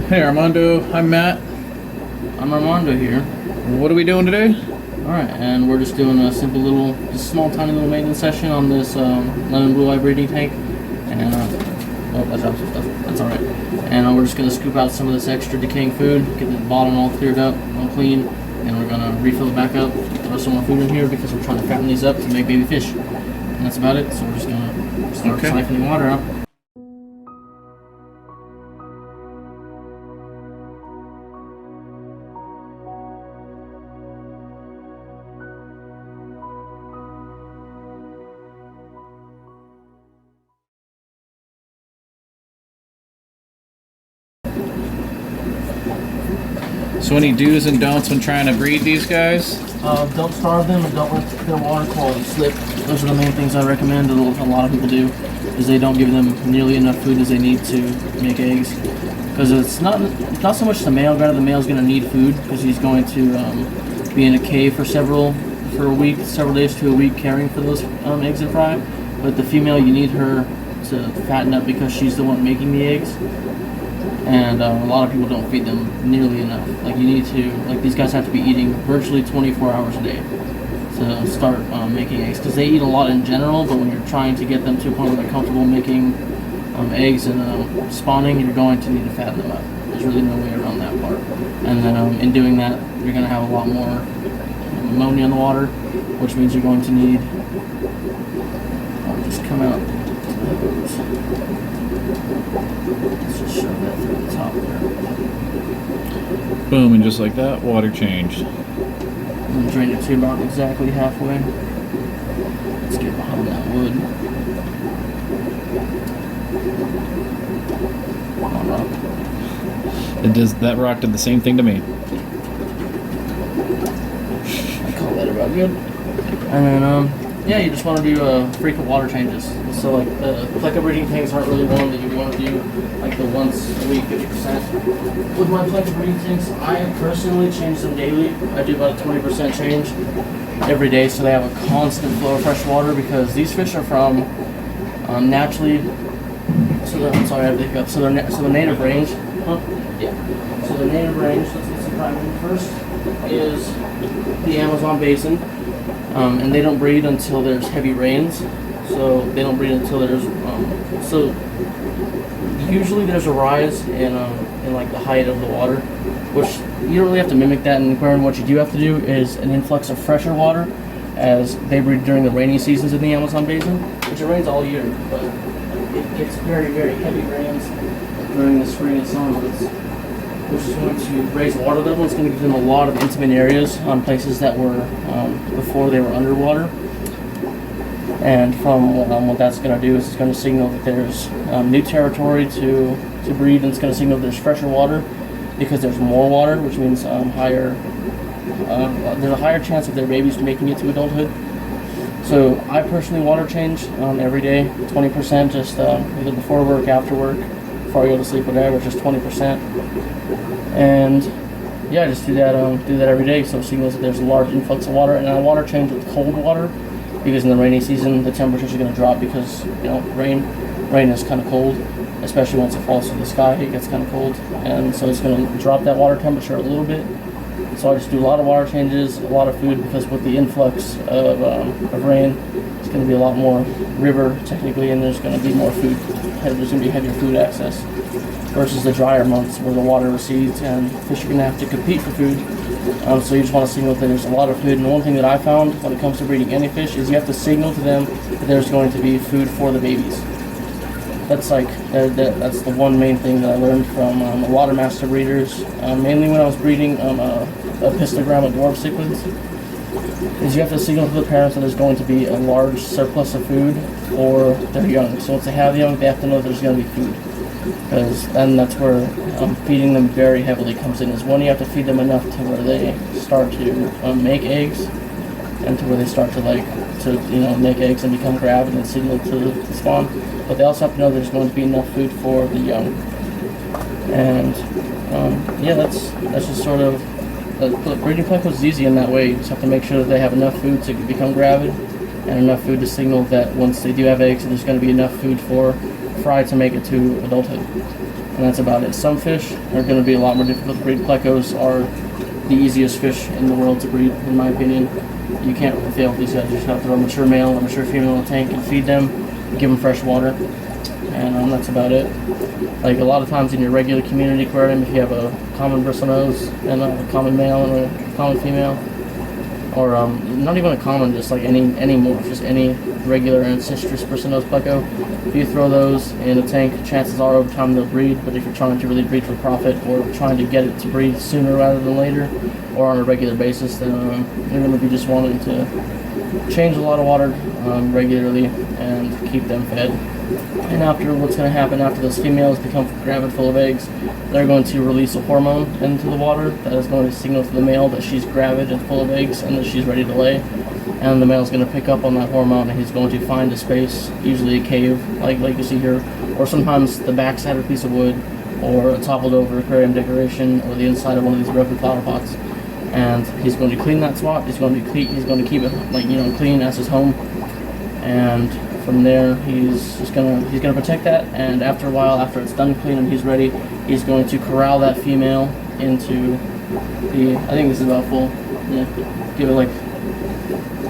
Hey Armando, I'm Matt. I'm Armando here. What are we doing today? Alright, and we're just doing a simple little, just small tiny little maintenance session on this lemon blue eye breeding tank. And, oh, I dropped some stuff. That's alright. And we're just going to scoop out some of this extra decaying food, get the bottom all cleared up, all clean, and we're going to refill it back up, throw some more food in here because we're trying to fatten these up to make baby fish. And that's about it, so we're just going to start siphoning water out. So any do's and don'ts when trying to breed these guys? Don't starve them and don't let their water quality slip. Those are the main things I recommend, and a lot of people do, is they don't give them nearly enough food as they need to make eggs. Because it's not so much the male. Granted, the male's going to need food because he's going to be in a cave for several days to a week, caring for those eggs and fry. But the female, you need her to fatten up because she's the one making the eggs. And a lot of people don't feed them nearly enough. Like you need to, like these guys have to be eating virtually 24 hours a day to start making eggs, because they eat a lot in general, but when you're trying to get them to a point where they're comfortable making eggs and spawning, you're going to need to fatten them up. There's really no way around that part. And then in doing that, you're going to have a lot more ammonia in the water, which means you're going to need, I'll just come out. Let's just shove that through the top there. Boom, and just like that, water changed. And drain it to about exactly halfway. Let's get behind that wood. Come on, rock. That rock did the same thing to me. I call that about good. And then, yeah, you just want to do frequent water changes. So like the Plecos breeding tanks aren't really one that you want to do like the once a week 50%. With my Plecos breeding tanks, I personally change them daily. I do about a 20% change every day, so they have a constant flow of fresh water, because these fish are from naturally. I'm sorry, I have to hiccup. So the native range. Yeah. So the native range. Let's get some priming first. Is the Amazon basin. And they don't breed until there's heavy rains, so they don't breed until there's so usually there's a rise in like the height of the water, which you don't really have to mimic that in aquarium. What you do have to do is an influx of fresher water, as they breed during the rainy seasons in the Amazon basin, which it rains all year, but it gets very, very heavy rains during the spring and summer months, which is going to raise the water level. It's going to give them a lot of intimate areas on places that were before they were underwater. And from what that's going to do is it's going to signal that there's new territory to breed, and it's going to signal there's fresher water because there's more water, which means there's a higher chance of their babies making it to adulthood. So I personally water change every day, 20%, just either before work, after work, before I go to sleep, whatever, just 20%. And yeah, just do that every day, so it signals that there's a large influx of water. And I water change with cold water, because in the rainy season the temperatures are going to drop, because rain is kind of cold, especially once it falls through the sky. It gets kind of cold, and so it's going to drop that water temperature a little bit. So I just do a lot of water changes, a lot of food, because with the influx of rain, it's going to be a lot more river technically, and there's going to be more food. There's going to be heavier food access versus the drier months where the water recedes and fish are going to have to compete for food. So you just want to signal that there's a lot of food. And one thing that I found when it comes to breeding any fish is you have to signal to them that there's going to be food for the babies. That's that's the one main thing that I learned from a lot of master breeders, mainly when I was breeding Epistogramma dwarf cichlids, is you have to signal to the parents that there's going to be a large surplus of food for their young. So once they have young, they have to know there's going to be food. And that's where feeding them very heavily comes in. Is one, you have to feed them enough to where they start to make eggs, and to where they start to make eggs and become gravid and signal to spawn. But they also have to know there's going to be enough food for the young. And yeah, that's just sort of breeding Plecos is easy in that way. You just have to make sure that they have enough food to become gravid, and enough food to signal that once they do have eggs, there's going to be enough food for fry to make it to adulthood. and that's about it. Some fish are going to be a lot more difficult to breed. Plecos are the easiest fish in the world to breed, in my opinion. You can't really fail with these guys. You just have to throw a mature male, a mature female in a tank and feed them, give them fresh water, and that's about it. Like a lot of times in your regular community aquarium, if you have a common bristlenose and a common male and a common female, or not even a common, just like any morph, just any regular ancestral bristlenose pleco, if you throw those in a tank, chances are over time they'll breed. But if you're trying to really breed for profit or trying to get it to breed sooner rather than later or on a regular basis, then you're going to be just wanting to change a lot of water regularly and keep them fed. And after, what's going to happen after those females become gravid full of eggs, they're going to release a hormone into the water that is going to signal to the male that she's gravid and full of eggs and that she's ready to lay. And the male's going to pick up on that hormone and he's going to find a space, usually a cave, like you see here, or sometimes the backside of a piece of wood, or a toppled over aquarium decoration, or the inside of one of these broken flower pots. And he's going to clean that spot. He's going to keep it clean as his home. And from there, he's gonna protect that. And after a while, after it's done cleaning, he's ready. He's going to corral that female into the. I think this is about full. Yeah, give it like.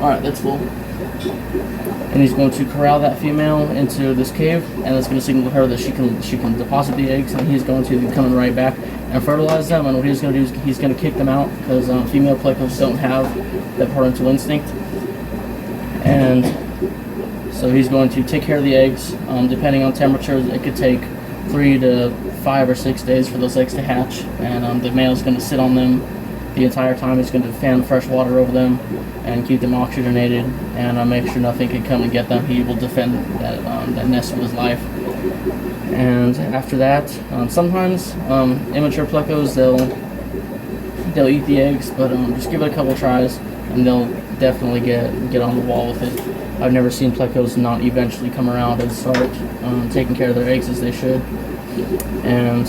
All right, that's full. And he's going to corral that female into this cave, and it's going to signal to her that she can deposit the eggs, and he's going to be coming right back and fertilize them. And what he's going to do is he's going to kick them out because female plecos don't have that parental instinct, and so he's going to take care of the eggs. Depending on temperature, it could take 3 to 5 or 6 days for those eggs to hatch, and the male is going to sit on them the entire time. He's going to fan fresh water over them and keep them oxygenated and make sure nothing can come and get them. He will defend that nest with his life. And after that, sometimes immature plecos, they'll eat the eggs, but just give it a couple tries and they'll definitely get on the wall with it. I've never seen plecos not eventually come around and start taking care of their eggs as they should. And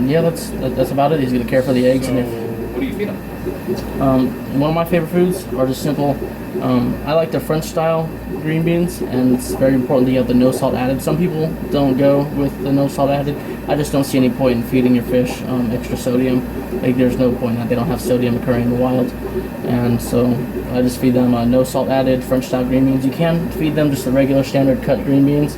yeah, that's about it. He's going to care for the eggs. So, and what do you feed them? One of my favorite foods are just simple. I like the French style green beans, and it's very important that you have the no salt added. Some people don't go with the no salt added. I just don't see any point in feeding your fish extra sodium. Like, there's no point in that. They don't have sodium occurring in the wild. And so I just feed them no salt added French style green beans. You can feed them just the regular standard cut green beans,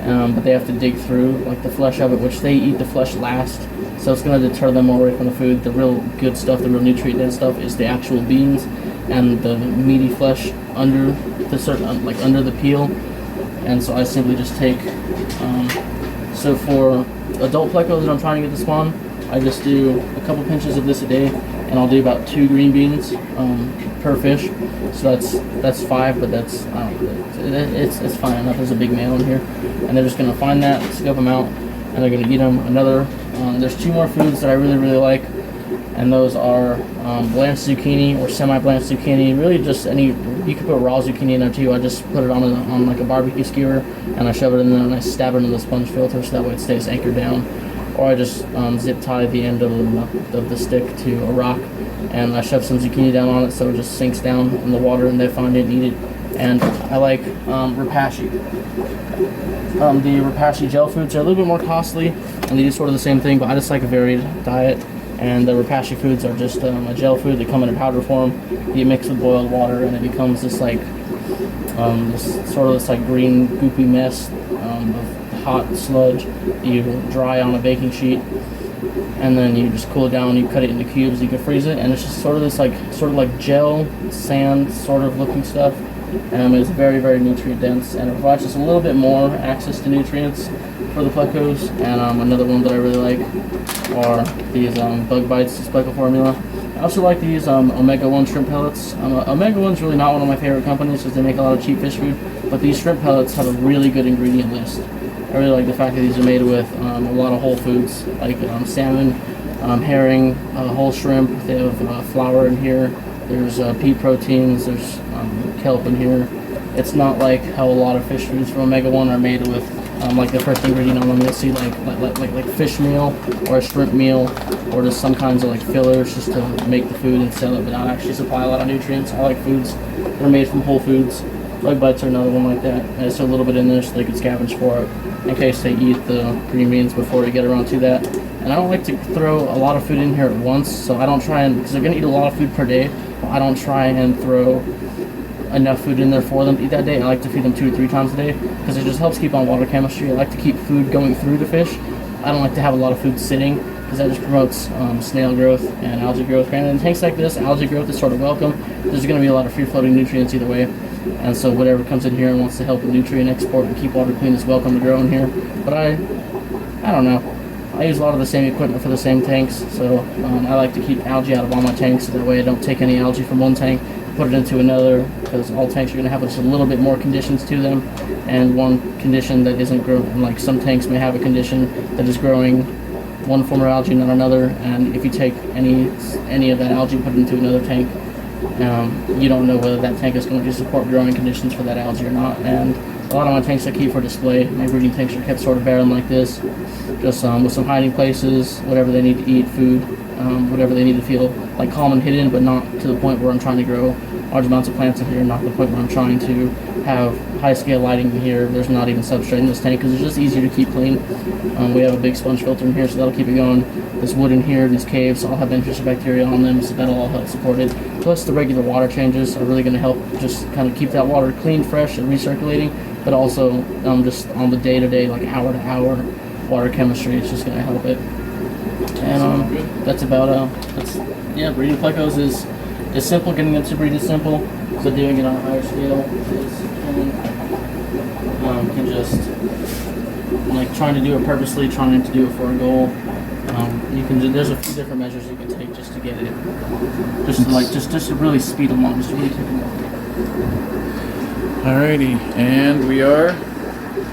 but they have to dig through like the flesh of it, which they eat the flesh last. So it's going to deter them away from the food. The real good stuff, the real nutrient-dense stuff, is the actual beans and the meaty flesh under the peel. And so I simply just take. So for adult plecos that I'm trying to get to spawn, I just do a couple pinches of this a day, and I'll do about 2 green beans per fish. So that's 5, but that's it's fine enough. There's a big male in here, and they're just going to find that, scope them out, and they're going to eat them. There's 2 more foods that I really like, and those are blanched zucchini or semi-blanched zucchini. Really, just any. You could put raw zucchini in there too. I just put it on like a barbecue skewer, and I shove it in there, and I stab it into the sponge filter so that way it stays anchored down. Or I just zip tie the end of the stick to a rock, and I shove some zucchini down on it so it just sinks down in the water, and they find it and eat it. And I like rapashi. The rapashi gel foods are a little bit more costly, and they do sort of the same thing, but I just like a varied diet. And the rapashi foods are just a gel food. They come in a powder form. You mix with boiled water, and it becomes this green goopy mess of hot sludge. You dry on a baking sheet, and then you just cool it down. You cut it into cubes. You can freeze it, and it's just sort of like gel sand sort of looking stuff. It's very, very nutrient dense, and it provides just a little bit more access to nutrients for the plecos. And another one that I really like are these Bug Bites, this pleco formula. I also like these omega-1 shrimp pellets. Omega-1's really not one of my favorite companies because they make a lot of cheap fish food, but these shrimp pellets have a really good ingredient list. I really like the fact that these are made with a lot of whole foods, like salmon, herring, whole shrimp. They have flour in here. There's pea proteins. There's kelp in here. It's not like how a lot of fish foods from omega-1 are made with like the first ingredient on them. You'll see like fish meal or a shrimp meal or just some kinds of like fillers just to make the food and sell it, but not actually supply a lot of nutrients. I like foods that are made from whole foods. Bug Bites are another one like that. There's a little bit in there so they could scavenge for it. in case they eat the green beans before they get around to that. And I don't like to throw a lot of food in here at once, so I don't try and, because they're going to eat a lot of food per day, I don't try and throw enough food in there for them to eat that day. I like to feed them 2 or 3 times a day because it just helps keep on water chemistry. I like to keep food going through the fish. I don't like to have a lot of food sitting because that just promotes snail growth and algae growth. Granted, in tanks like this, algae growth is sort of welcome. There's going to be a lot of free-floating nutrients either way, and so whatever comes in here and wants to help with nutrient export and keep water clean is welcome to grow in here. But I don't know. I use a lot of the same equipment for the same tanks, so I like to keep algae out of all my tanks, so that way I don't take any algae from one tank, put it into another, because all tanks are going to have just a little bit more conditions to them, and one condition that isn't growing, like some tanks may have a condition that is growing one form of algae, not another, and if you take any of that algae and put it into another tank, you don't know whether that tank is going to support growing conditions for that algae or not. And a lot of my tanks I keep for display. My breeding tanks are kept sort of barren like this, just with some hiding places, whatever they need to eat, food, whatever they need to feel like calm and hidden, but not to the point where I'm trying to grow large amounts of plants in here, not to the point where I'm trying to have high-scale lighting in here. There's not even substrate in this tank because it's just easier to keep clean. We have a big sponge filter in here, so that'll keep it going. This wood in here, these caves, all have beneficial bacteria on them, so that'll all help support it. Plus the regular water changes are really going to help just kind of keep that water clean, fresh, and recirculating, but also just on the day-to-day, like hour-to-hour water chemistry, it's just going to help it. And that's about breeding plecos is simple. Getting them to breed is simple, so doing it on a higher scale can just, like, trying to do it purposely, trying to do it for a goal. There's a few different measures you can take just to get it, just to really speed them along, just to really take them along. Alrighty, and we are.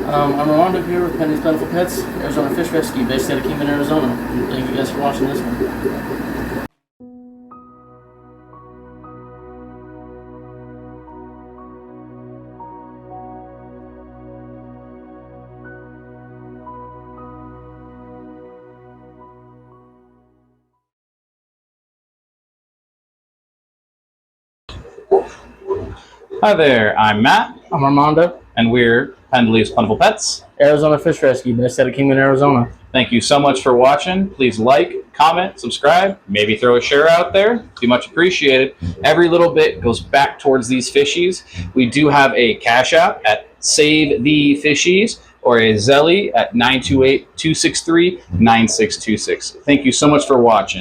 I'm Armando here with Pendley's Plentiful Pets, Arizona Fish Rescue, based out of Kingman, Arizona. Thank you guys for watching this one. Hi there, I'm Matt, I'm Armando, and we're Pendley's Plentiful Pets, Arizona Fish Rescue, based out of Kingman, Arizona. Thank you so much for watching. Please like, comment, subscribe, maybe throw a share out there. Be much appreciated. Every little bit goes back towards these fishies. We do have a Cash App at Save the Fishies, or a Zelly at 928-263-9626. Thank you so much for watching.